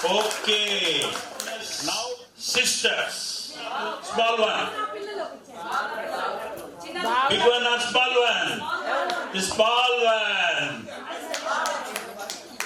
Okay. Now, sisters. Small one. Big one or small one? The small one.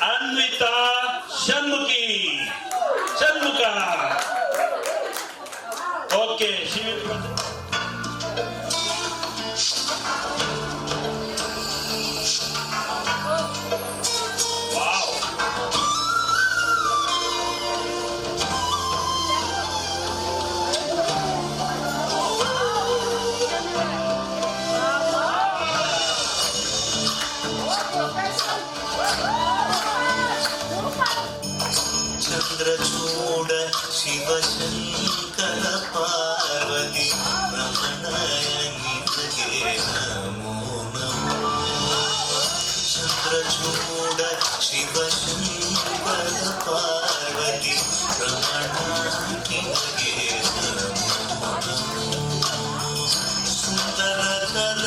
Anvita Shanmukhi. Shanmukha. Okay. She will. చంద్రచూడ Shiva Shankara Parvati రమణాయని నమో నమో. చంద్రచూడ శివ శంకర పార్వతి రమణాయని నమో నమో. సుందర కల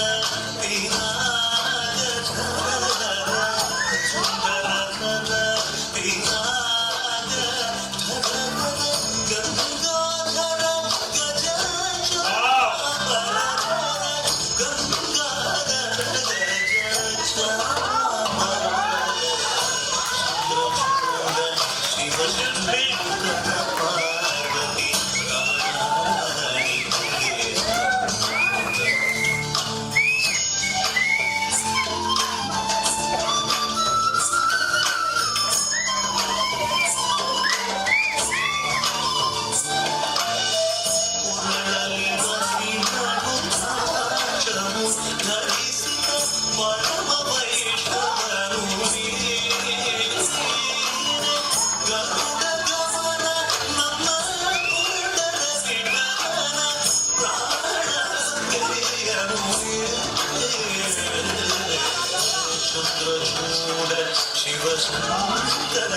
Shiva Shankara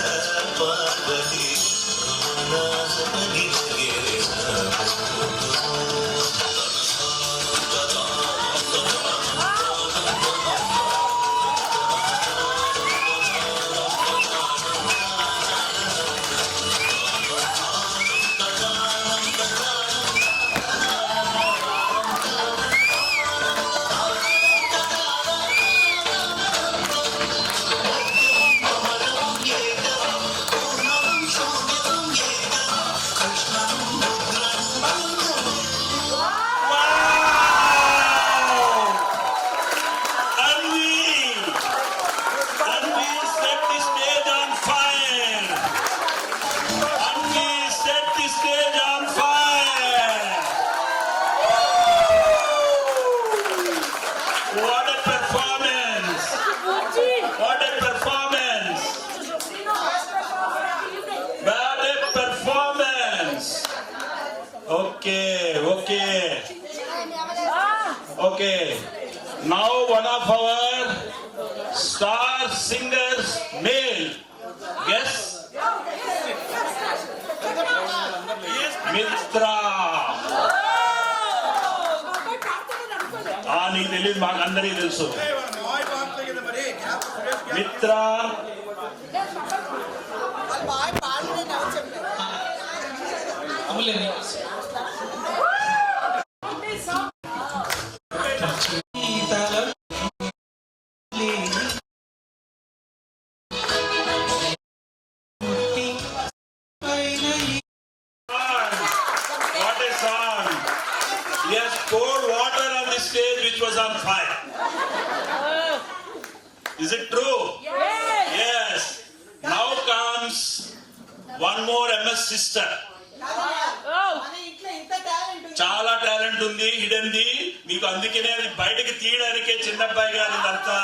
Parvati రమణాయని Okay. Now one of our star singers, male. Yes? Mitra. నీకు తెలియదు, మాకు అందరికీ తెలుసు. మిత్ర poured water on the stage which was on fire. Is it true? Yes. Yes. Now comes one more MS sister. చాలా talent ఉంది, హిడెన్ది. మీకు అందుకనే అది బయటకు తీయడానికే చిన్నబ్బాయి గారు ఇదంతా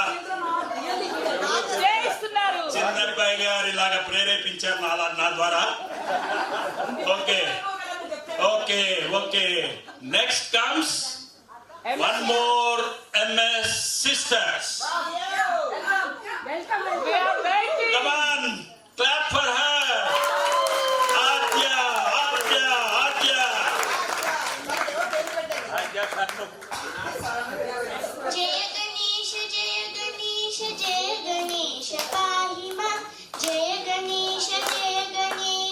చిన్నబ్బాయి గారు ఇలాగా ప్రేరేపించారు నా ద్వారా. Okay okay okay. Next comes one more MS sisters. Welcome. We are waiting. Come on, clap for her. Adya, Adya, Adya. Jaya Ganesha, Jaya Ganesha, Jaya Ganesha, Pahi Ma. Jaya Ganesha, Jaya Ganesha.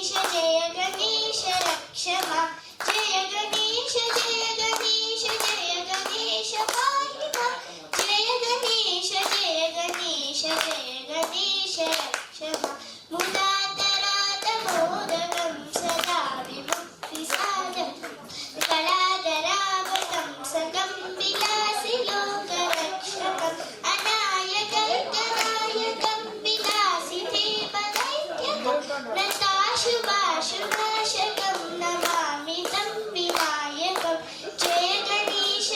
क्षमा मुदातरातमोदकं सदा विमुक्तिसाधनं कलाधरावतं सकं विलासि लोकरक्षकम् अनायकैकनायकं विलासि देवदैत्यकं नताशुभाशुभाशकं नमामि तं विनायकं जय गणेश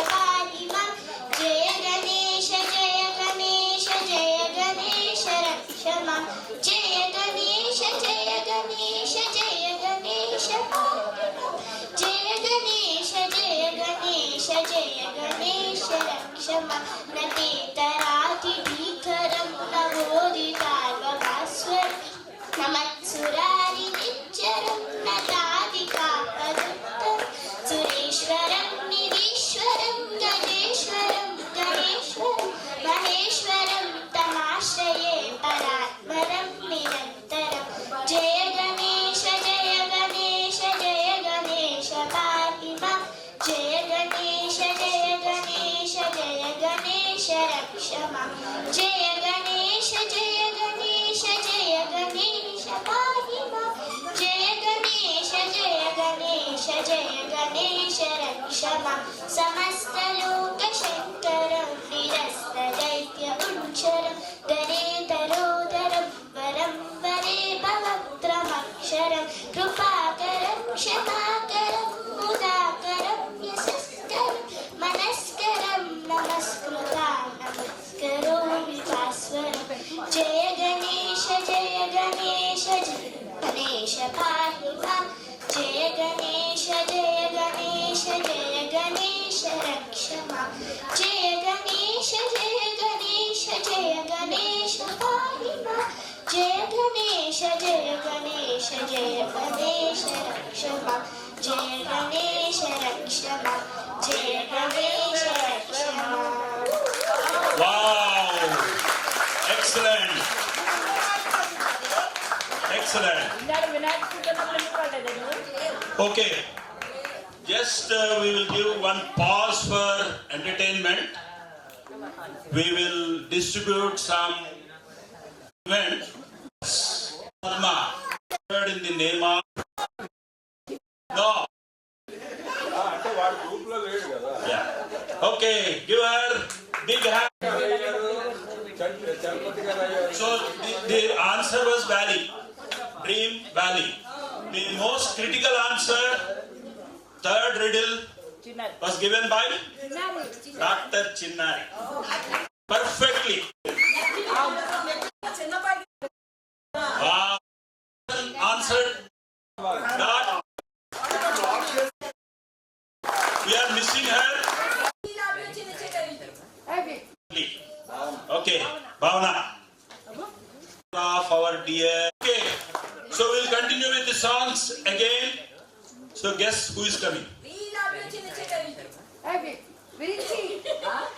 पाहि मां जय गणेश रक्ष मां जय गणेश पाहि मां जय गणेश रक्ष मां नतेतरातिभीकरं नवोदितार्वभास्वरं नमत्सुरारि निच्चरं नतादिकापदुत्तरं सुरेश्वरं निरीश्वरं गणेश्वरं महेश्वरं तमाश्रये परात्परं निरन्तरं जय गणेश पाहि मां जय गणेश रक्ष मां जय गणेश पाहि मां जय गणेश रक्ष मां समस्तलोकशङ्करं निरस्तदैत्यपुञ्जरं दरेतरोदरं वरं वरे भवत्रमक्षरं कृपाकरं क्षमाकरं मुदाकरं यशस्करं मनस्करं नमस्करोमि भास्वरं जय गणेश पाहि मां जय गणेश रक्ष मां जय गणेश पाहि मां जय गणेश रक्ष मां जय गणेश रक्ष मां जय गणेश रक्ष मां Wow! Excellent! Excellent! ఇందాక వినాయక చవితి ఎందుకు పడలేదు నువ్వు? Okay. Just we will give one pause for entertainment. We will distribute some event. Dharma. Heard in the name of no. Yeah. Okay. Give her big hand. So the answer was Valley. Dream Valley. The most critical answer, third riddle, చిన్నది. was given by Dr. Chinnari. Perfectly. Wow. Answered. Not. We are missing her. Okay. Bhavana. Of our dear. Okay. So we'll continue with the songs again. So guess who is coming?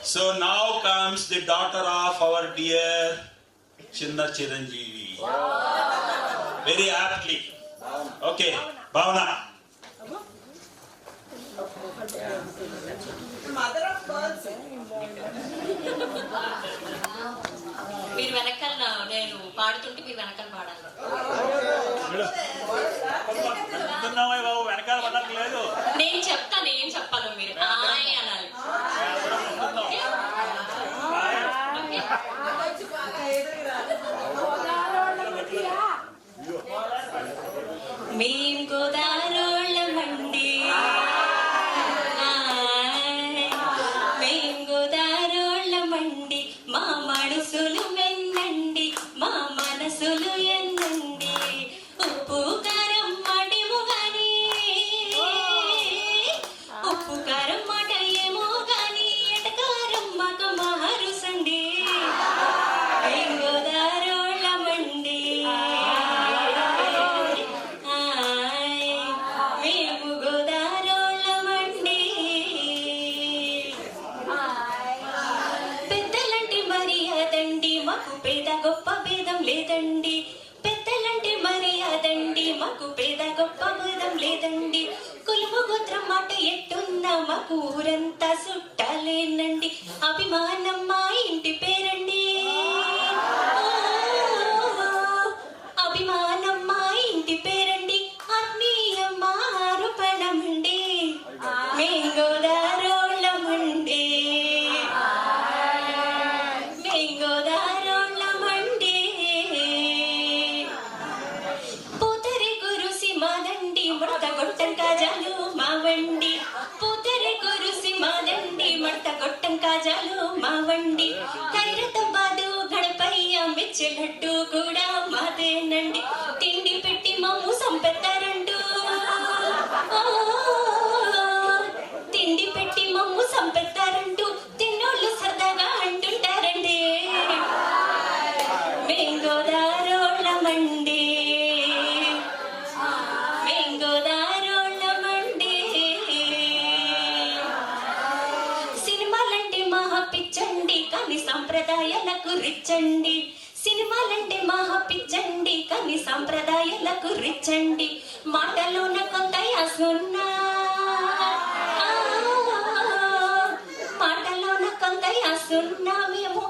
So now comes the daughter of our dear Chinna Chiranjeevi. Very aptly. Okay. Bhavana. మీరు వెనకాల నేను పాడుతుంటే మీరు వెనకాల పాడాలి. బాబు వెనకాల పడడానికి లేదు. నేను చెప్తాను ఏం చెప్పాలో మీరు ఆయ్ అనాలి. మేం గోదారోళ్ళమండి మేం గోదారోళ్ళమండి మా మనసులు మెన్నండి మా మనసులు ఎన్నండి ఉప్పు కారం మాటేమో గాని ఉప్పు కారం మాట ఏమో గాని ఎటకారం మాకు మహరుసండి మేం గోదారోళ్ళమండి మేము గోదారోళ్ళమండి పెద్దలంటే మర్యాదండి మాకు పేద గొప్ప భేదం లేదండి పెద్దలంటే మర్యాదండి మాకు పేద గొప్ప భేదం లేదండి కులుము గోత్రం మాట ఎట్టున్నా మాకు ఊరంతా చుట్టాలేనండి అభిమానం మా ఇంటి పేరండి మెచ్చే లడ్డు కూడా మాదేనండి తిండి పెట్టి మమ్ము సంపెత్తారంటూ తిండి పెట్టి మమ్ము సంపెత్తారంటూ తిన్నోళ్ళు సరదాగా అంటుంటారండి మేం గోదారోళ్ళమండి మేం గోదారోళ్ళమండి సినిమాలంటే మహా పిచ్చండి కానీ సంప్రదాయాలకు రిచ్చండి సినిమాలంటే మహా పిచ్చండి కానీ సంప్రదాయాలకు రిచ్చండి మాటలోన కొంత యాసున్నా మాటలోన కొంత యాసున్నా మేము